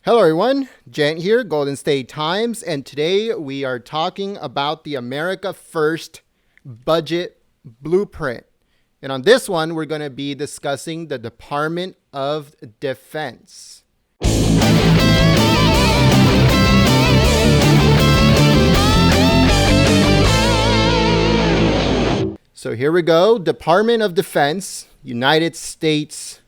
Hello everyone, Jen here, Golden State Times, and today we are talking about the America First budget blueprint. And on this one, we're going to be discussing the Department of Defense. So here we go, Department of Defense, United States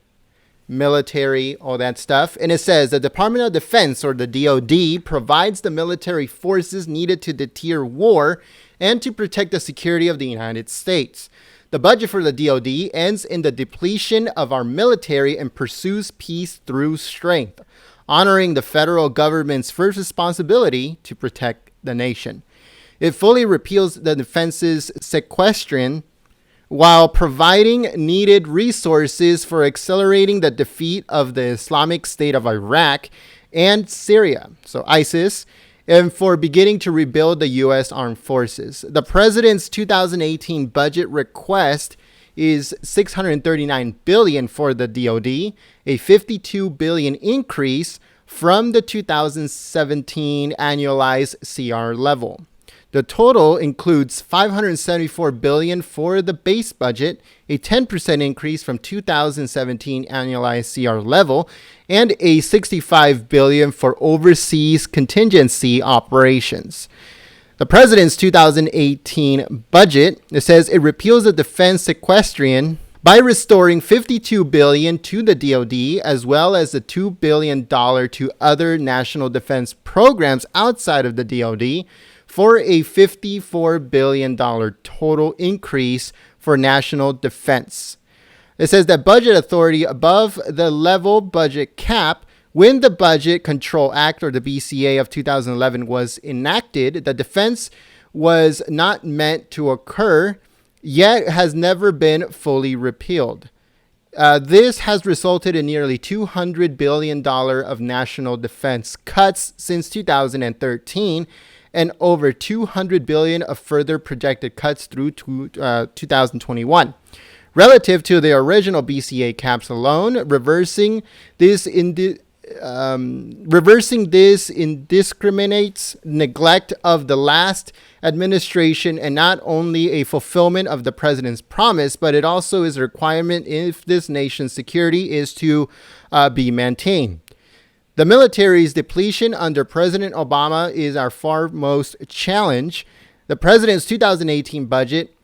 military, all that stuff. And it says the Department of Defense, or the DoD, provides the military forces needed to deter war and to protect the security of the United States. The budget for the DoD ends in the depletion of our military and pursues peace through strength, honoring the federal government's first responsibility to protect the nation. It fully repeals the defense's sequestration while providing needed resources for accelerating the defeat of the Islamic State of Iraq and Syria, so ISIS, and for beginning to rebuild the U.S. Armed Forces. The President's 2018 budget request is $639 billion for the DoD, a $52 billion increase from the 2017 annualized CR level. The total includes $574 billion for the base budget, a 10% increase from 2017 annualized CR level, and a $65 billion for overseas contingency operations. The President's 2018 budget, it says it repeals the defense sequestration by restoring $52 billion to the DoD, as well as the $2 billion to other national defense programs outside of the DoD, for a $54 billion total increase for national defense. It says that budget authority above the level budget cap. When the Budget Control Act, or the BCA, of 2011 was enacted, the defense was not meant to occur, yet has never been fully repealed. This has resulted in nearly $200 billion of national defense cuts since 2013, and over $200 billion of further projected cuts through 2021. Relative to the original BCA caps alone, reversing this indiscriminates neglect of the last administration, and not only a fulfillment of the president's promise, but it also is a requirement if this nation's security is to be maintained. The military's depletion under President Obama is our foremost challenge. The president's 2018 budget,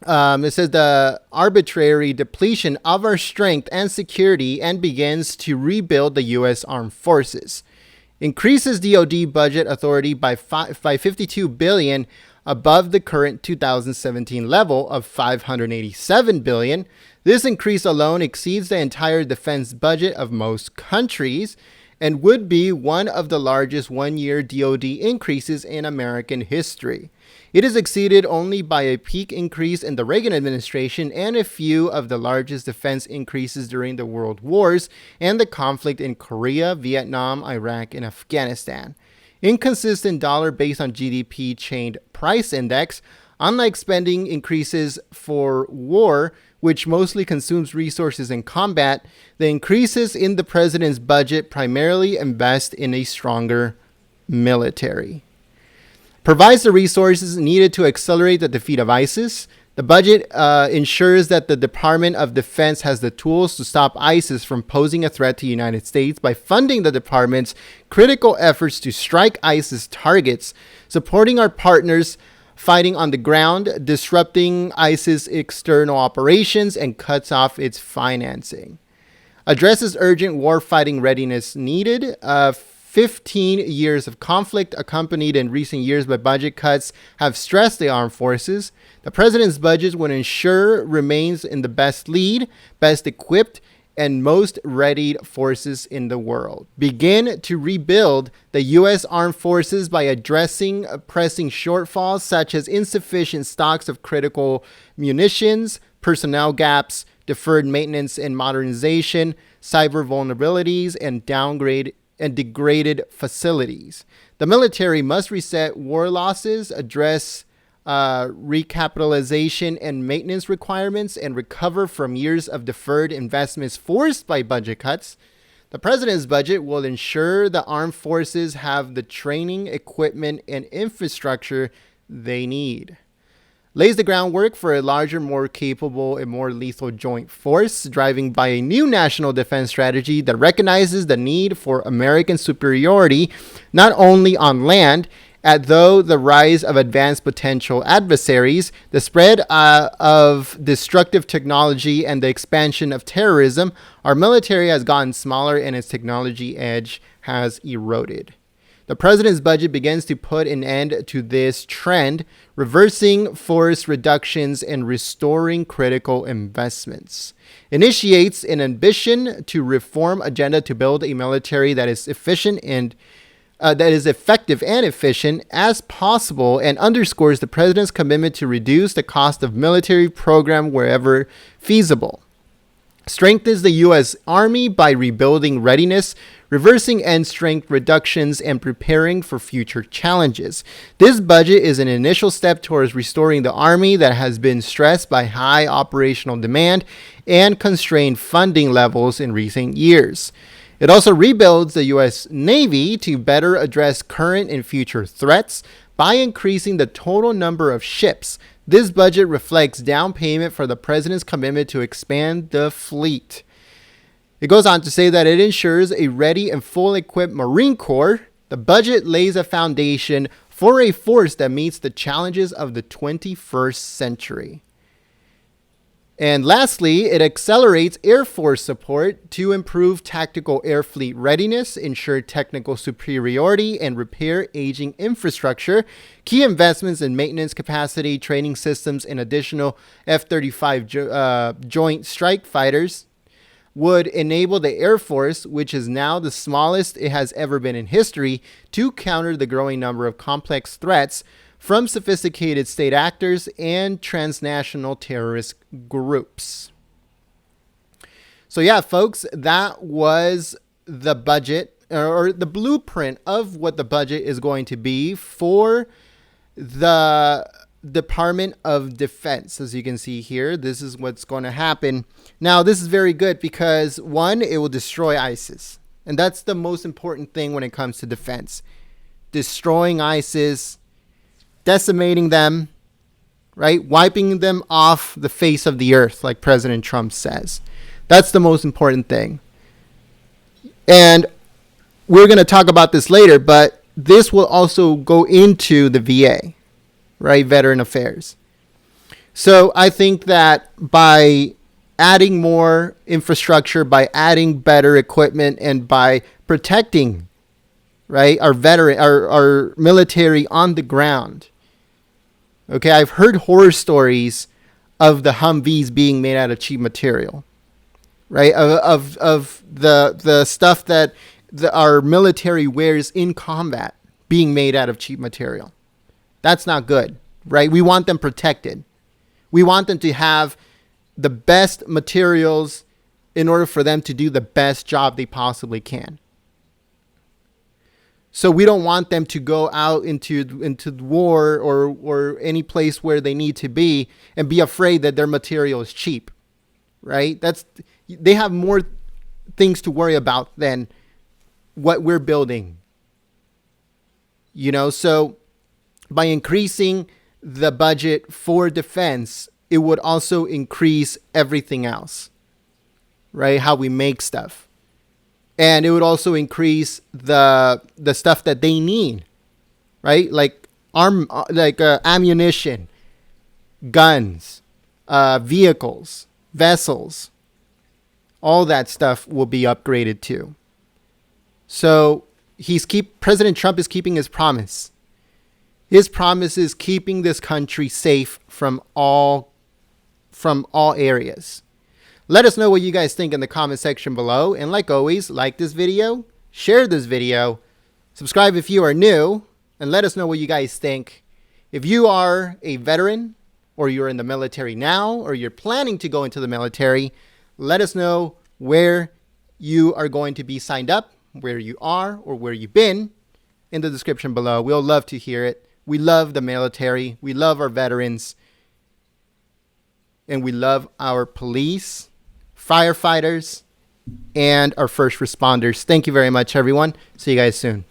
it says the arbitrary depletion of our strength and security and begins to rebuild the U.S. Armed Forces. Increases DoD budget authority by $52 billion above the current 2017 level of $587 billion. This increase alone exceeds the entire defense budget of most countries, and would be one of the largest one-year DoD increases in American history. It is exceeded only by a peak increase in the Reagan administration and a few of the largest defense increases during the World Wars and the conflict in Korea, Vietnam, Iraq, and Afghanistan. Inconsistent dollar based on GDP chained price index, unlike spending increases for war, which mostly consumes resources in combat, the increases in the president's budget primarily invest in a stronger military. Provides the resources needed to accelerate the defeat of ISIS. The budget ensures that the Department of Defense has the tools to stop ISIS from posing a threat to the United States by funding the department's critical efforts to strike ISIS targets, supporting our partners fighting on the ground, disrupting ISIS external operations, and cuts off its financing. Addresses urgent warfighting readiness needed. 15 years of conflict accompanied in recent years by budget cuts have stressed the armed forces. The president's budget would ensure remains in the best lead, best equipped, and most readied forces in the world. Begin to rebuild the U.S. Armed Forces by addressing pressing shortfalls such as insufficient stocks of critical munitions, personnel gaps, deferred maintenance and modernization, cyber vulnerabilities, and degraded facilities. The military must reset war losses, address recapitalization and maintenance requirements, and recover from years of deferred investments forced by budget cuts. The president's budget will ensure the armed forces have the training, equipment, and infrastructure they need. Lays the groundwork for a larger, more capable, and more lethal joint force, driving by a new national defense strategy that recognizes the need for American superiority, not only on land, though the rise of advanced potential adversaries, the spread of destructive technology, and the expansion of terrorism, our military has gotten smaller and its technology edge has eroded. The president's budget begins to put an end to this trend, reversing force reductions and restoring critical investments. Initiates an ambition to reform agenda to build a military that is efficient and that is effective and efficient as possible, and underscores the president's commitment to reduce the cost of military program wherever feasible. Strengthens the U.S. Army by rebuilding readiness, reversing end strength reductions, and preparing for future challenges. This budget is an initial step towards restoring the Army that has been stressed by high operational demand and constrained funding levels in recent years. It also rebuilds the U.S. Navy to better address current and future threats by increasing the total number of ships. This budget reflects down payment for the president's commitment to expand the fleet. It goes on to say that it ensures a ready and full equipped Marine Corps. The budget lays a foundation for a force that meets the challenges of the 21st century. And lastly, it accelerates Air Force support to improve tactical air fleet readiness, ensure technical superiority, and repair aging infrastructure. Key investments in maintenance capacity, training systems, and additional F-35 Joint Strike Fighters would enable the Air Force, which is now the smallest it has ever been in history, to counter the growing number of complex threats from sophisticated state actors and transnational terrorist groups. So yeah, folks, that was the budget, or the blueprint of what the budget is going to be for the Department of Defense. As you can see here, this is what's going to happen. Now, this is very good because, one, it will destroy ISIS. And that's the most important thing when it comes to defense. Destroying ISIS, decimating them, right? Wiping them off the face of the earth, like President Trump says. That's the most important thing. And we're going to talk about this later, but this will also go into the VA, right? Veteran Affairs. So I think that by adding more infrastructure, by adding better equipment, and by protecting, right, our military on the ground. Okay, I've heard horror stories of the Humvees being made out of cheap material, right? Of the stuff that our military wears in combat being made out of cheap material. That's not good, right? We want them protected. We want them to have the best materials in order for them to do the best job they possibly can. So we don't want them to go out into war or any place where they need to be and be afraid that their material is cheap, right? They have more things to worry about than what we're building. You know, so by increasing the budget for defense, it would also increase everything else, right? How we make stuff. And it would also increase the stuff that they need, right? Like ammunition, guns, vehicles, vessels. All that stuff will be upgraded too. So President Trump is keeping his promise. His promise is keeping this country safe from all areas. Let us know what you guys think in the comment section below. And like always, like this video, share this video, subscribe if you are new, and let us know what you guys think. If you are a veteran, or you're in the military now, or you're planning to go into the military, let us know where you are going to be signed up, where you are, or where you've been in the description below. We'll love to hear it. We love the military. We love our veterans. And we love our police, firefighters, and our first responders. Thank you very much, everyone. See you guys soon.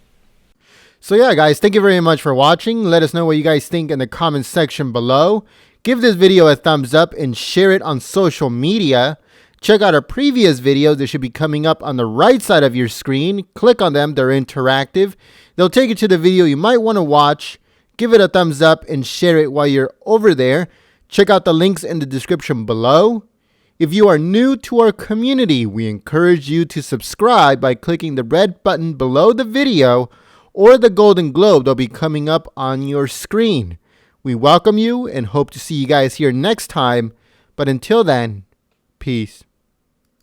So yeah, guys, thank you very much for watching. Let us know what you guys think in the comments section below. Give this video a thumbs up and share it on social media. Check out our previous videos. They should be coming up on the right side of your screen. Click on them. They're interactive. They'll take you to the video you might want to watch. Give it a thumbs up and share it while you're over there. Check out the links in the description below. If you are new to our community, we encourage you to subscribe by clicking the red button below the video or the golden globe that'll be coming up on your screen. We welcome you and hope to see you guys here next time. But until then, peace.